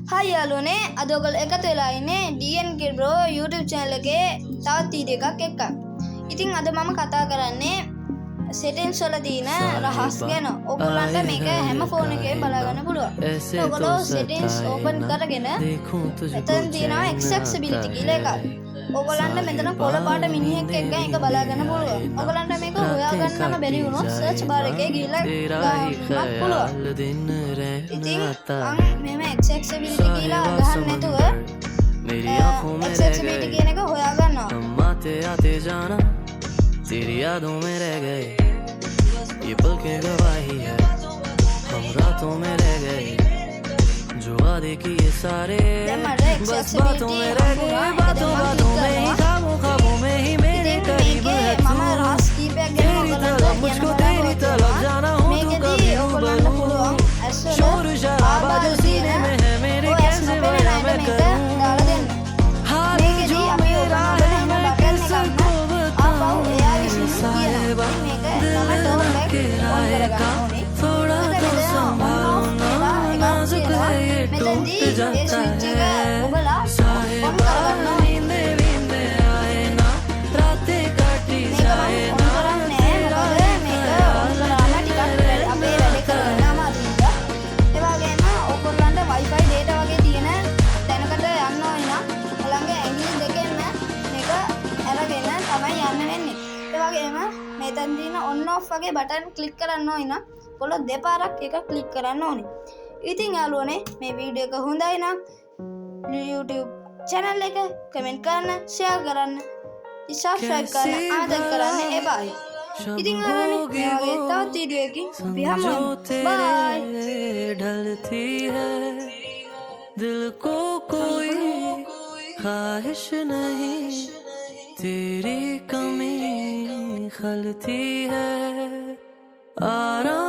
හයි යාළුවනේ අද ඔයගොල්ලෝ එකතු වෙලා ඉන්නේ DNK Bro YouTube channel එකේ තවත් වීඩියෝ එකක් එක්ක. ඉතින් අද මම කතා කරන්නේ settings වල තියෙන රහස් ගැන. ඔයගොල්ලන්ට මේක හැම ෆෝන් එකේම බලා ගන්න පුළුවන්. ඔයගොල්ලෝ settings open කරගෙන මෙතන තියෙනවා accessibility කියලා එකක්. ඔයගොල්ලන්ට මෙතන කොළ පාට මිනිහෙක් එක්ක ඒක බලා ගන්න පුළුවන්. ඔයගොල්ලන්ට මේක හොයා ගන්නම බැරි වුණොත් search bar එකේ ගිහලා ගන්නත් පුළුවන්. ඉතින් මෙහෙම accessibility කියලා ගහන්න නැතුව accessibility කියන එක හොයා ගන්නවා. आते जाना तेरी यादों में रह गए ये पल के गवाही है हम रातों में रह गए जो वादे किए सारे बस बातों में रह गए बातों बातों में ही ख्वाबों में ही मेरे करीब है तू तेरी तरफ मुझको तेरी तरफ जाना हूँ तू कभी रूबरू शोर शराबा जो सीने में है मेरे कैसे बया मैं करूँ हाल जो मेरा है मैं कैसे को बताऊँ साहिबा दिल न किराए का थोड़ा तो संभालो ना नाजुक है ये टूट जाता है साहिबा नींदे नींदे आए ना रातें काटी जाए ना तेरा ख्याल අපේ වැඩ කරන අමාරුද ඒ වගේම ඔයගොල්ලන්ට Wi-Fi data වගේ තියෙන තැනකට යන්න ඕන නම් ඔයගොල්ලන්ගේ ඇඟිලි දෙකෙන්ම මේක අරගෙන තමයි යන්න වෙන්නේ. ඒ වගේම මෙතන තියෙන on off වගේ බටන් ක්ලික් කරන්න ඕන නම් ඔයගොල්ලෝ දෙපාරක් එක ක්ලික් කරන්න ඕනේ. ඉතින් යාළුවනේ මේ වීඩියෝ එක හොඳයි නම් YouTube channel එක කමෙන්ට් කරන්න, share කරන්න, subscribe කරන්න ආදර කරන්න එපායි. ඉතින් යාළුවනේ මේ වගේ තවත් වීඩියෝ එකකින් අපි හමුවෙමු. බයි. ढलती है दिल को कोई ख्वाहिश नहीं तेरी कमी खलती है आराम